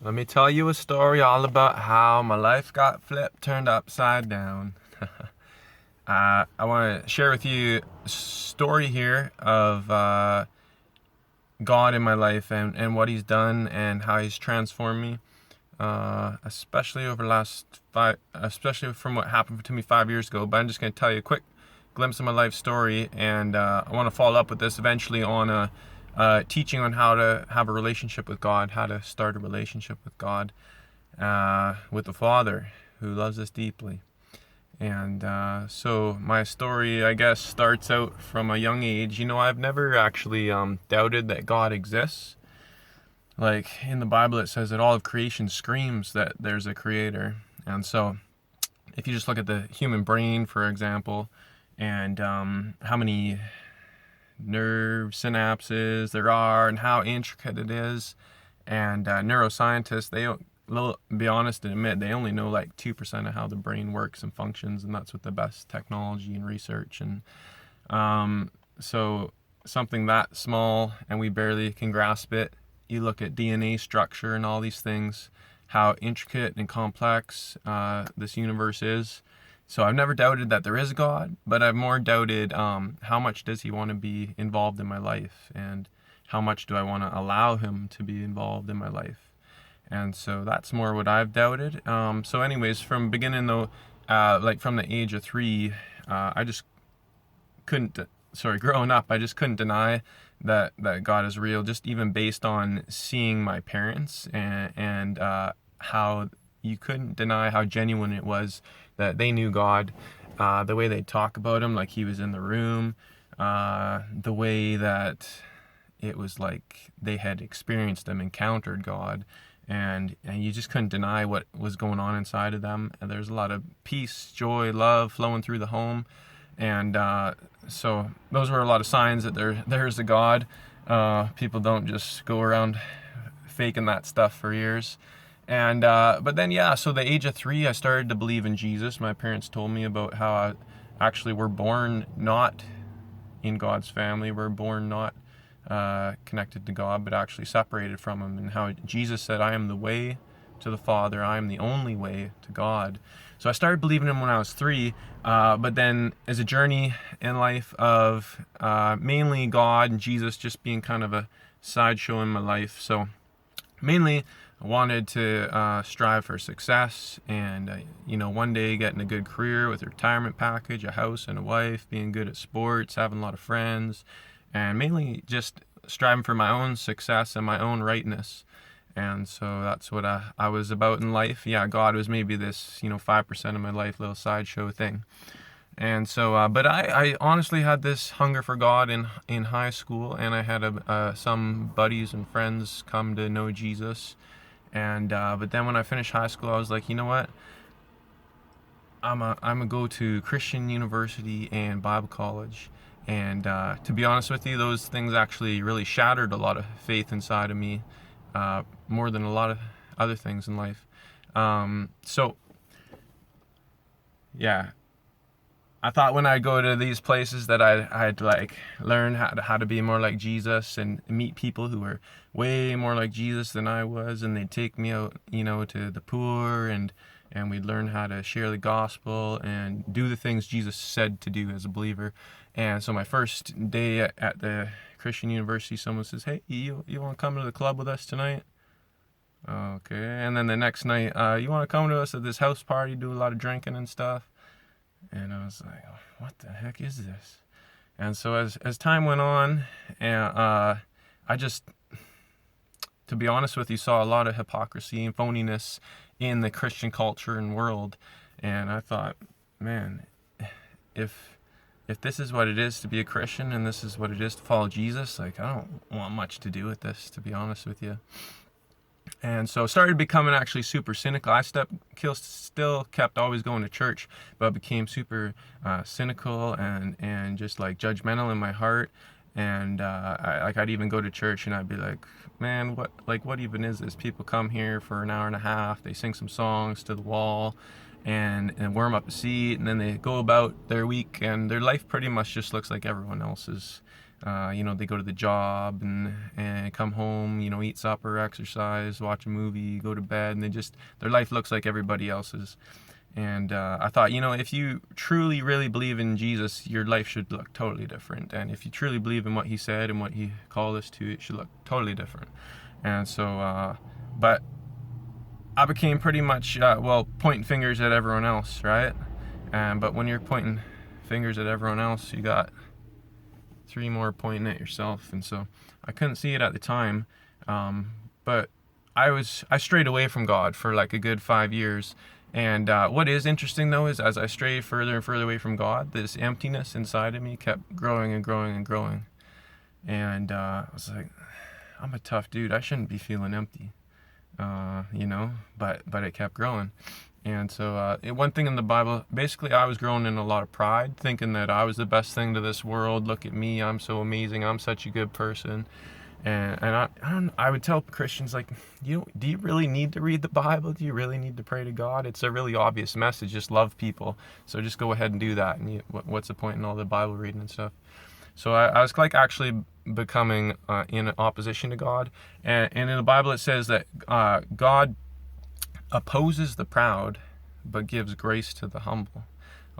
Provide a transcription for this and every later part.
Let me tell you a story all about how my life got flipped, turned upside down. I want to share with you a story here of God in my life and what He's done and how He's transformed me, especially over the last especially from what happened to me 5 years ago. But I'm just going to tell you a quick glimpse of my life story, and I want to follow up with this eventually on a teaching on how to have a relationship with God, how to start a relationship with God, with the Father who loves us deeply. And so my story, I guess, starts out from a young age. I've never actually doubted that God exists. Like in the Bible, it says that all of creation screams that there's a creator. And so if you just look at the human brain, for example, and how many nerve synapses there are and how intricate it is, and neuroscientists, they'll be honest and admit they only know like 2% of how the brain works and functions, and that's with the best technology and research. And so something that small and we barely can grasp it. You look at DNA structure and all these things, how intricate and complex this universe is. So I've never doubted that there is a God, but I've more doubted how much does He want to be involved in my life, and how much do I want to allow Him to be involved in my life. And so that's more what I've doubted. So anyways, from beginning though, like from the age of 3, I just couldn't, growing up, I just couldn't deny that God is real, just even based on seeing my parents and how you couldn't deny how genuine it was that they knew God, the way they talk about Him, like He was in the room, the way that it was like they had experienced Him, encountered God, and you just couldn't deny what was going on inside of them. And there's a lot of peace, joy, love flowing through the home, and so those were a lot of signs that there's a God. People don't just go around faking that stuff for years. And but then, yeah, so the age of 3, I started to believe in Jesus. My parents told me about how I actually were born not in God's family. We're born not connected to God, but actually separated from Him, and how Jesus said, I am the way to the Father, I am the only way to God. So I started believing Him when I was 3, but then as a journey in life of mainly God and Jesus just being kind of a sideshow in my life. So mainly I wanted to strive for success, and one day getting a good career with a retirement package, a house and a wife, being good at sports, having a lot of friends, and mainly just striving for my own success and my own rightness. And so that's what I was about in life. Yeah, God was maybe this 5% of my life, little sideshow thing. And so, but I honestly had this hunger for God in high school, and I had some buddies and friends come to know Jesus. And but then when I finished high school, I was like, you know what? I'm a go to Christian university and Bible college. And to be honest with you, those things actually really shattered a lot of faith inside of me, more than a lot of other things in life. So yeah, I thought when I go to these places that I'd like learn how to be more like Jesus and meet people who were way more like Jesus than I was, and they'd take me out, to the poor, and we'd learn how to share the gospel and do the things Jesus said to do as a believer. And so my first day at the Christian university, someone says, "Hey, you want to come to the club with us tonight?" Okay. And then the next night, "You want to come to us at this house party, do a lot of drinking and stuff?" And I was like, what the heck is this? And so as time went on, and I just, to be honest with you, saw a lot of hypocrisy and phoniness in the Christian culture and world. And I thought, man, if this is what it is to be a Christian, and this is what it is to follow Jesus, like, I don't want much to do with this, to be honest with you. And so started becoming actually super cynical. I still kept always going to church, but became super cynical and just like judgmental in my heart. And I'd even go to church and I'd be like, man, what even is this? People come here for an hour and a half, they sing some songs to the wall, and warm up a seat, and then they go about their week, and their life pretty much just looks like everyone else's. They go to the job and come home, eat supper, exercise, watch a movie, go to bed, and their life looks like everybody else's. And I thought, if you truly, really believe in Jesus, your life should look totally different. And if you truly believe in what he said and what he called us to, it should look totally different. And so, but I became pretty much, pointing fingers at everyone else, right? But when you're pointing fingers at everyone else, you got 3 more pointing at yourself. And so I couldn't see it at the time. But I strayed away from God for like a good 5 years. And what is interesting, though, is as I strayed further and further away from God, this emptiness inside of me kept growing and growing and growing. And I was like, I'm a tough dude. I shouldn't be feeling empty, but it kept growing. And so one thing in the Bible, basically I was growing in a lot of pride, thinking that I was the best thing to this world. Look at me. I'm so amazing. I'm such a good person. And I would tell Christians, like, do you really need to read the Bible? Do you really need to pray to God? It's a really obvious message. Just love people. So just go ahead and do that. And what's the point in all the Bible reading and stuff? So I was like actually becoming in opposition to God. And in the Bible it says that God opposes the proud, but gives grace to the humble.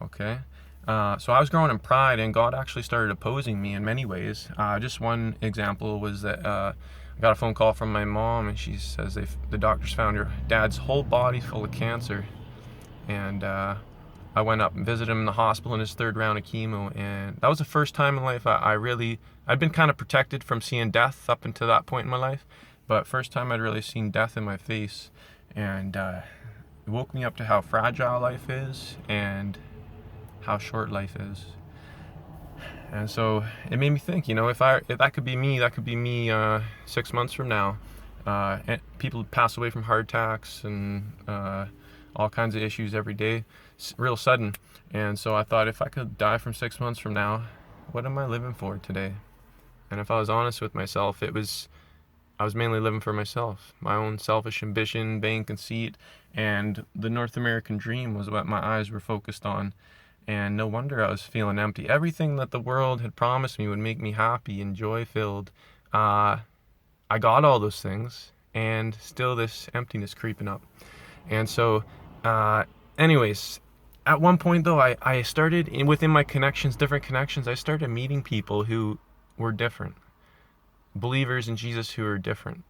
Okay? So I was growing in pride, and God actually started opposing me in many ways. Just one example was that I got a phone call from my mom, and she says the doctors found her dad's whole body full of cancer. And I went up and visited him in the hospital in his 3rd round of chemo, and that was the first time in life I'd been kind of protected from seeing death up until that point in my life, but first time I'd really seen death in my face. And it woke me up to how fragile life is and how short life is. And so it made me think, if that could be me, that could be me 6 months from now. And people pass away from heart attacks and all kinds of issues every day, real sudden. And so I thought, if I could die from 6 months from now, what am I living for today? And if I was honest with myself, I was mainly living for myself, my own selfish ambition, vain conceit, and the North American dream was what my eyes were focused on. And no wonder I was feeling empty. Everything that the world had promised me would make me happy and joy-filled, I got all those things, and still this emptiness creeping up. And so, anyways, at one point though, I started, within my connections, different connections, I started meeting people who were different. Believers in Jesus who are different.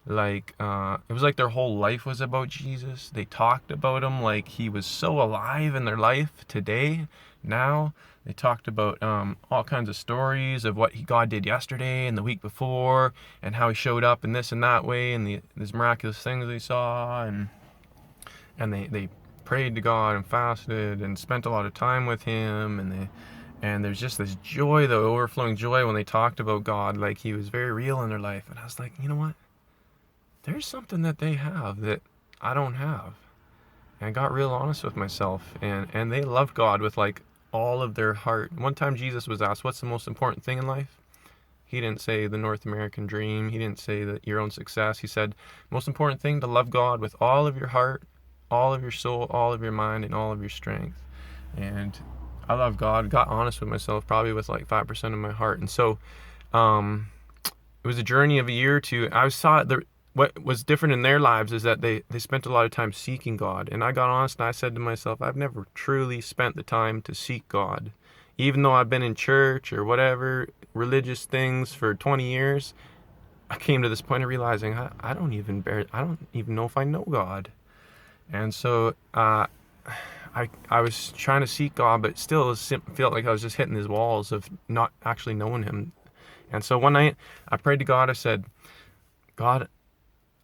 Like, it was like their whole life was about Jesus. They talked about him like he was so alive in their life today, now. They talked about all kinds of stories of what God did yesterday and the week before, and how he showed up in this and that way, and these miraculous things they saw, and they prayed to God and fasted and spent a lot of time with him, and there's just this joy, the overflowing joy when they talked about God, like he was very real in their life. And I was like, you know what? There's something that they have that I don't have. And I got real honest with myself, and they loved God with like all of their heart. One time Jesus was asked, what's the most important thing in life? He didn't say the North American dream. He didn't say that your own success. He said, most important thing, to love God with all of your heart, all of your soul, all of your mind, and all of your strength. And I love God. Got honest with myself, probably with like 5% of my heart. And so it was a journey of a year or two. I saw what was different in their lives is that they spent a lot of time seeking God. And I got honest and I said to myself, I've never truly spent the time to seek God. Even though I've been in church or whatever, religious things for 20 years, I came to this point of realizing I don't even know if I know God. And so I was trying to seek God, but still felt like I was just hitting these walls of not actually knowing him. And so one night I prayed to God. I said, God,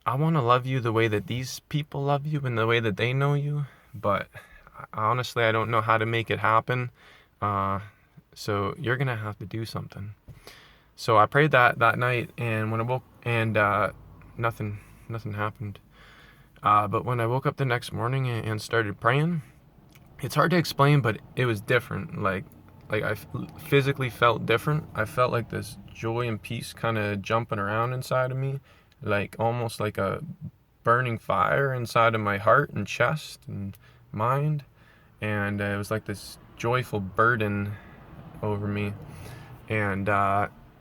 I want to love you the way that these people love you and the way that they know you, but honestly, I don't know how to make it happen. So you're going to have to do something. So I prayed that night, and when I woke, and nothing happened. But when I woke up the next morning and started praying, it's hard to explain, but it was different. Like I physically felt different. I felt like this joy and peace kind of jumping around inside of me, like almost like a burning fire inside of my heart and chest and mind. And it was like this joyful burden over me. And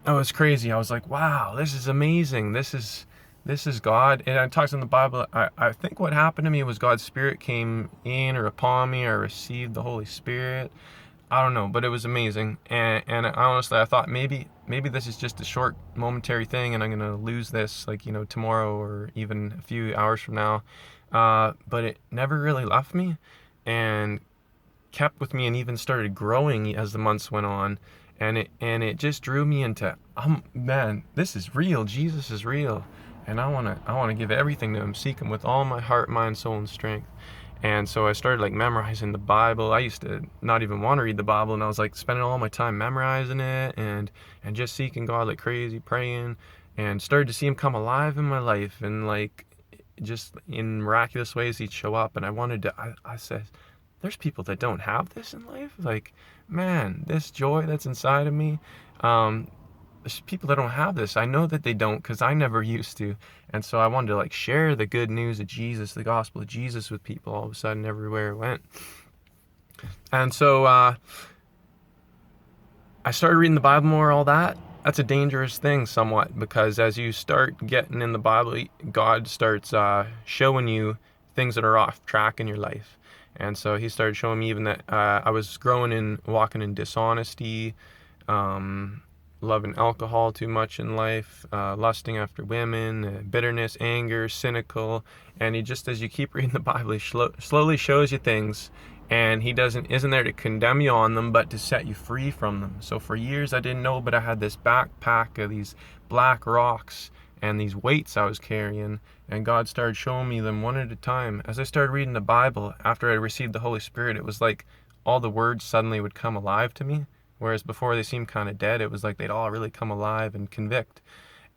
it was crazy. I was like, wow, this is amazing. This is God. And it talks in the Bible. I think what happened to me was God's Spirit came in or upon me. I received the Holy Spirit. I don't know, but it was amazing. And honestly, I thought maybe this is just a short momentary thing, and I'm gonna lose this like tomorrow or even a few hours from now. But it never really left me, and kept with me, and even started growing as the months went on. And it just drew me into, man, this is real. Jesus is real, and I wanna give everything to him, seek him with all my heart, mind, soul, and strength. And so I started like memorizing the Bible. I used to not even want to read the Bible, and I was like spending all my time memorizing it and just seeking God like crazy, praying, and started to see him come alive in my life, and like just in miraculous ways he'd show up. And I said, there's people that don't have this in life. Like, man, this joy that's inside of me, there's people that don't have this. I know that they don't, because I never used to. And so I wanted to like share the good news of Jesus, the gospel of Jesus, with people all of a sudden everywhere I went. And so I started reading the Bible more, all that. That's a dangerous thing somewhat, because as you start getting in the Bible, God starts showing you things that are off track in your life. And so he started showing me even that I was walking in dishonesty, loving alcohol too much in life, lusting after women, bitterness, anger, cynical. And he just, as you keep reading the Bible, he slowly shows you things, and he isn't there to condemn you on them, but to set you free from them. So for years I didn't know, but I had this backpack of these black rocks and these weights I was carrying, and God started showing me them one at a time. As I started reading the Bible, after I received the Holy Spirit, it was like all the words suddenly would come alive to me, whereas before they seemed kind of dead. It was like they'd all really come alive and convict.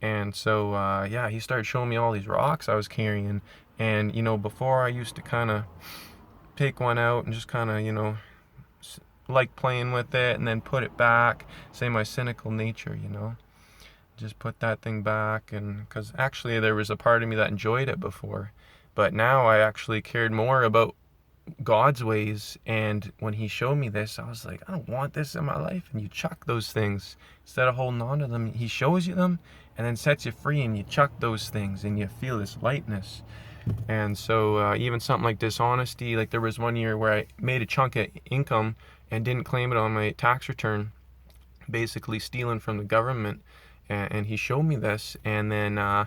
And so he started showing me all these rocks I was carrying. And before I used to kind of take one out and just kind of like playing with it and then put it back, say my cynical nature, just put that thing back. And because actually there was a part of me that enjoyed it before, but now I actually cared more about God's ways. And when he showed me this, I was like, I don't want this in my life. And you chuck those things instead of holding on to them. He shows you them and then sets you free, and you chuck those things and you feel this lightness. And so even something like dishonesty, like there was one year where I made a chunk of income and didn't claim it on my tax return, basically stealing from the government. And he showed me this, and then I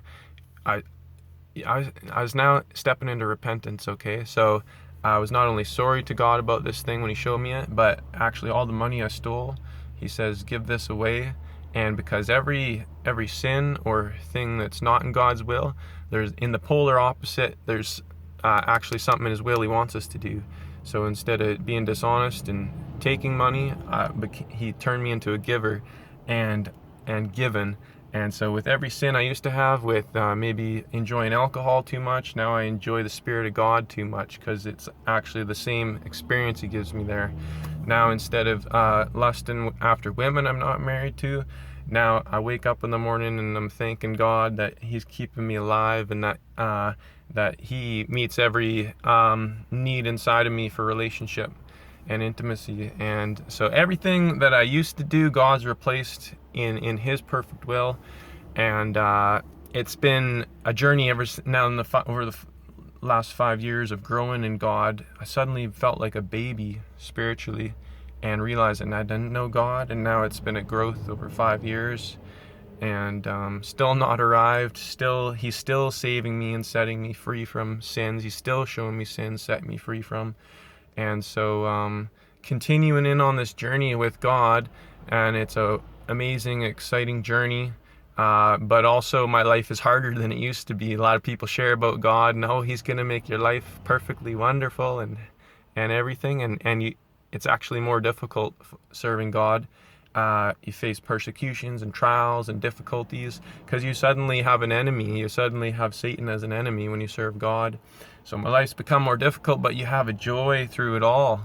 was now stepping into repentance. Okay, so I was not only sorry to God about this thing when he showed me it, but actually all the money I stole, he says, give this away. And because every sin or thing that's not in God's will, there's in the polar opposite, there's actually something in his will he wants us to do. So instead of being dishonest and taking money, he turned me into a giver and given. And so with every sin I used to have, with maybe enjoying alcohol too much, now I enjoy the Spirit of God too much, because it's actually the same experience he gives me there. Now instead of lusting after women I'm not married to, now I wake up in the morning and I'm thanking God that he's keeping me alive, and that he meets every need inside of me for relationship and intimacy. And so everything that I used to do, God's replaced in his perfect will. And it's been a journey ever now over the last 5 years of growing in God. I suddenly felt like a baby spiritually, and realizing I didn't know God. And now it's been a growth over 5 years, and still not arrived. He's still saving me and setting me free from sins. He's still showing me sins, setting me free from. And so continuing in on this journey with God, and it's a amazing, exciting journey. But also my life is harder than it used to be. A lot of people share about God, and he's going to make your life perfectly wonderful and everything. And it's actually more difficult serving God. You face persecutions and trials and difficulties, because you suddenly have an enemy. You suddenly have Satan as an enemy when you serve God. So my life's become more difficult, but you have a joy through it all.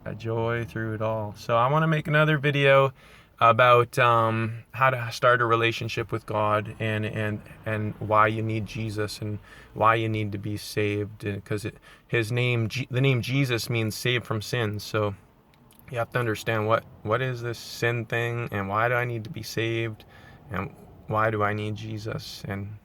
A joy through it all. So I want to make another video about how to start a relationship with God, and why you need Jesus, and why you need to be saved, because the name Jesus means saved from sins. So You have to understand what is this sin thing, and why do I need to be saved, and why do I need Jesus, and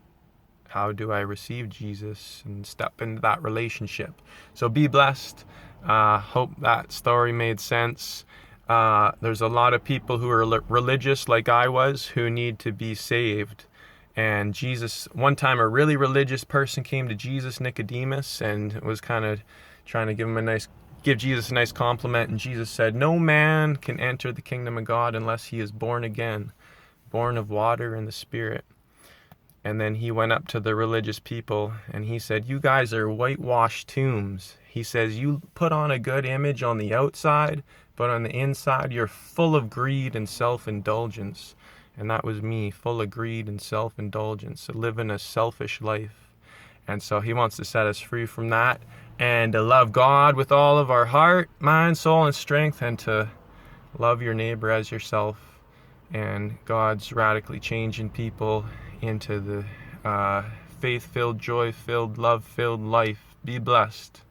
how do I receive Jesus and step into that relationship. So be blessed. Hope that story made sense. There's a lot of people who are religious like I was who need to be saved. And Jesus, one time a really religious person came to Jesus, Nicodemus, and was kind of trying to give Jesus a nice compliment. And Jesus said, "No man can enter the kingdom of God unless he is born again, born of water and the Spirit." And then he went up to the religious people and he said, "You guys are whitewashed tombs." He says, "You put on a good image on the outside, but on the inside, you're full of greed and self-indulgence." And that was me, full of greed and self-indulgence, living a selfish life. And so he wants to set us free from that and to love God with all of our heart, mind, soul, and strength, and to love your neighbor as yourself. And God's radically changing people into the faith-filled, joy-filled, love-filled life. Be blessed.